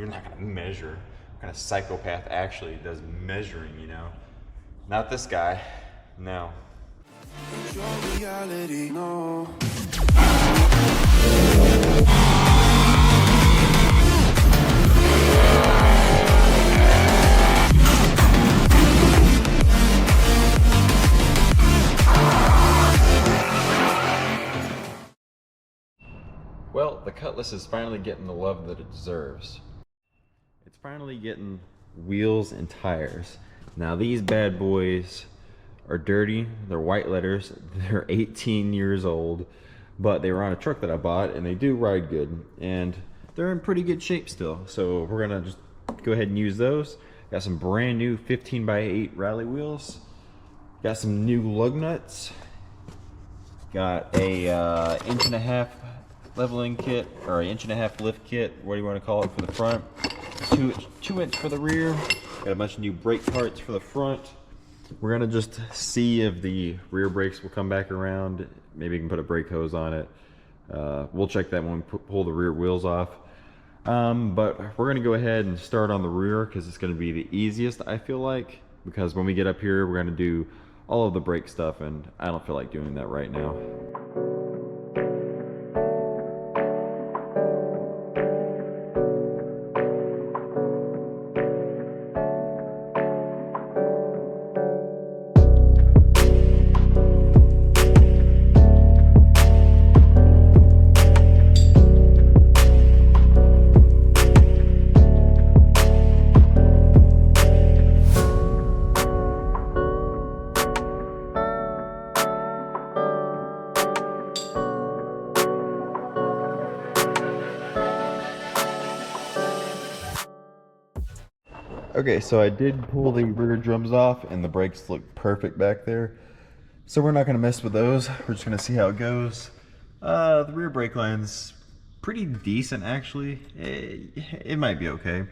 you're not gonna measure. What kind of psychopath actually does measuring, you know? Not this guy, no. Reality, no. Well, the Cutlass is finally getting the love that it deserves. It's finally getting wheels and tires. Now these bad boys are dirty, they're white letters, they're 18 years old, but they were on a truck that I bought and they do ride good and they're in pretty good shape still. So we're gonna just go ahead and use those. Got some brand new 15x8 rally wheels. Got some new lug nuts. Got a 1.5" leveling kit, or 1.5" lift kit, what do you want to call it, for the front. 2" for the rear. Got a bunch of new brake parts for the front. We're gonna just see if the rear brakes will come back around. Maybe you can put a brake hose on it. We'll check that when we pull the rear wheels off. But we're gonna go ahead and start on the rear because it's gonna be the easiest, I feel like, because when we get up here we're gonna do all of the brake stuff and I don't feel like doing that right now. Okay, so I did pull the rear drums off and the brakes look perfect back there. So we're not gonna mess with those. We're just gonna see how it goes. The rear brake line's pretty decent actually. It might be okay.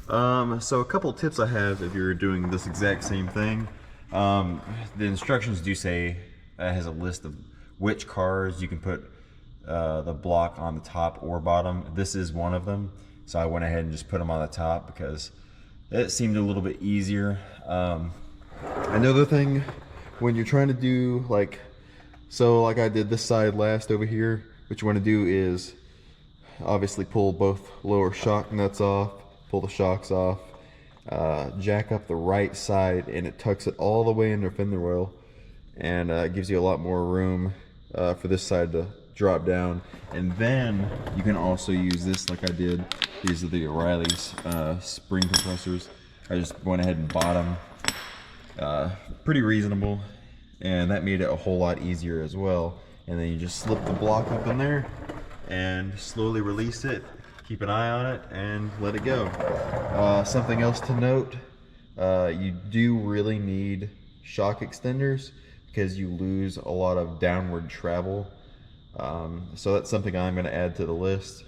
So a couple tips I have if you're doing this exact same thing. The instructions do say it has a list of which cars you can put the block on the top or bottom. This is one of them. So I went ahead and just put them on the top because it seemed a little bit easier. Another thing, when you're trying to do like I did this side last over here, what you want to do is obviously pull both lower shock nuts off, pull the shocks off, jack up the right side, and it tucks it all the way into fender well, and it gives you a lot more room for this side to drop down. And then you can also use this like I did. These are the O'Reilly's spring compressors. I just went ahead and bought them. Pretty reasonable, and that made it a whole lot easier as well. And then you just slip the block up in there and slowly release it, keep an eye on it, and let it go. Something else to note, you do really need shock extenders because you lose a lot of downward travel. So that's something I'm going to add to the list.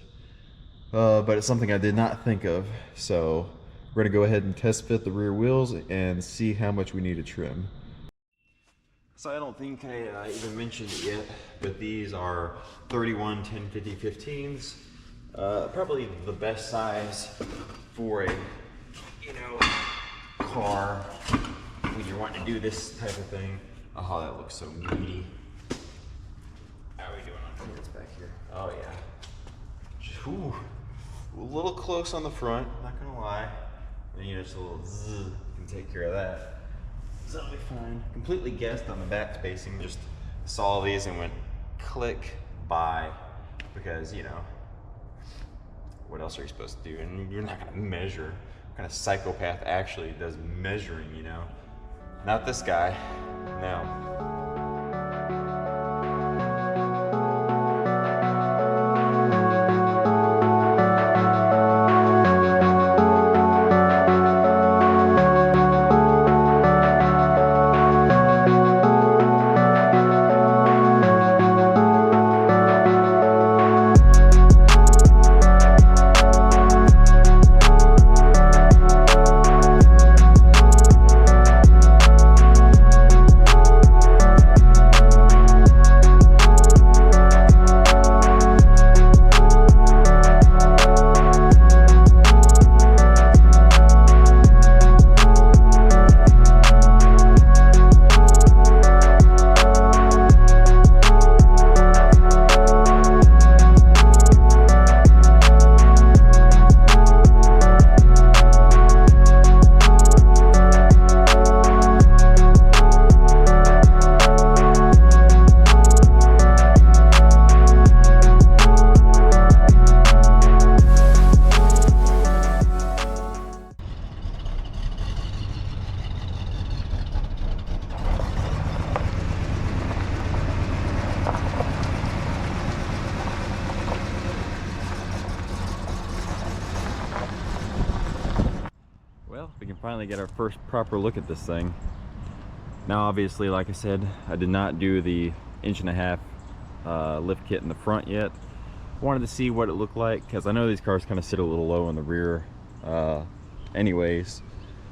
But it's something I did not think of, so we're going to go ahead and test fit the rear wheels and see how much we need to trim. So I don't think I even mentioned it yet, but these are 31 1050 15s. Probably the best size for a, car when you're wanting to do this type of thing. Oh, that looks so meaty. How are we doing on clearance back here? Oh yeah. Ooh, a little close on the front, not gonna lie. And just a little zzz, you can take care of that. So that'll be fine. Completely guessed on the back spacing, just saw these and went click buy, because what else are you supposed to do? And you're not gonna measure. What kind of psychopath actually does measuring, Not this guy, no. Well, we can finally get our first proper look at this thing. Now obviously, like I said, I did not do the 1.5" lift kit in the front yet. I wanted to see what it looked like, because I know these cars kind of sit a little low in the rear anyways.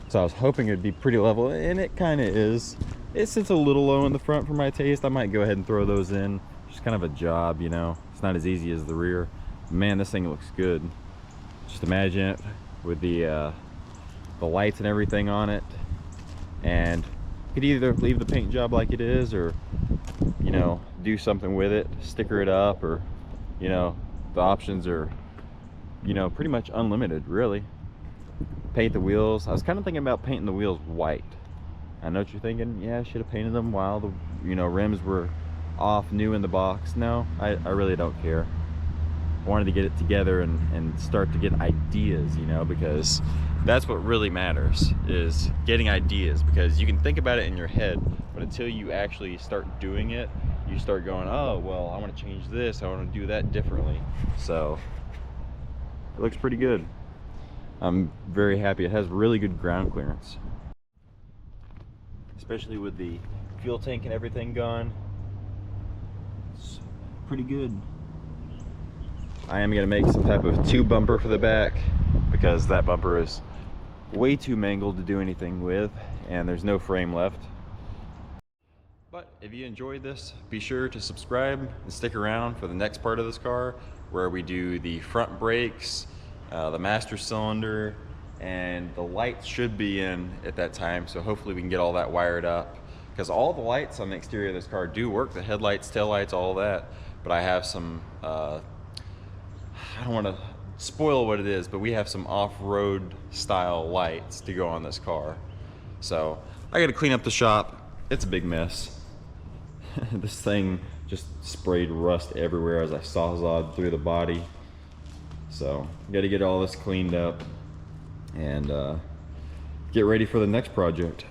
So I was hoping it'd be pretty level, and it kind of is. It sits a little low in the front for my taste. I might go ahead and throw those in. Just kind of a job, you know. It's not as easy as the rear. Man, this thing looks good. Just imagine it with the lights and everything on it. And you could either leave the paint job like it is, or, you know, do something with it, sticker it up, or, you know, the options are, you know, pretty much unlimited, really. Paint the wheels. I was kind of thinking about painting the wheels white. I know what you're thinking. Yeah, I should have painted them while the, you know, rims were off, new in the box. No, I really don't care. I wanted to get it together and start to get ideas, you know, because that's what really matters, is getting ideas. Because you can think about it in your head, but until you actually start doing it, you start going, oh, well, I want to change this, I want to do that differently. So it looks pretty good. I'm very happy. It has really good ground clearance, especially with the fuel tank and everything gone. It's pretty good. I am going to make some type of tube bumper for the back, because that bumper is way too mangled to do anything with, and there's no frame left. But if you enjoyed this, be sure to subscribe and stick around for the next part of this car, where we do the front brakes, the master cylinder, and the lights should be in at that time, so hopefully we can get all that wired up, because all the lights on the exterior of this car do work, the headlights, taillights, all that. But I have some I don't want to spoil what it is, but we have some off-road style lights to go on this car. So I got to clean up the shop. It's a big mess. This thing just sprayed rust everywhere as I sawzawed through the body. So got to get all this cleaned up and get ready for the next project.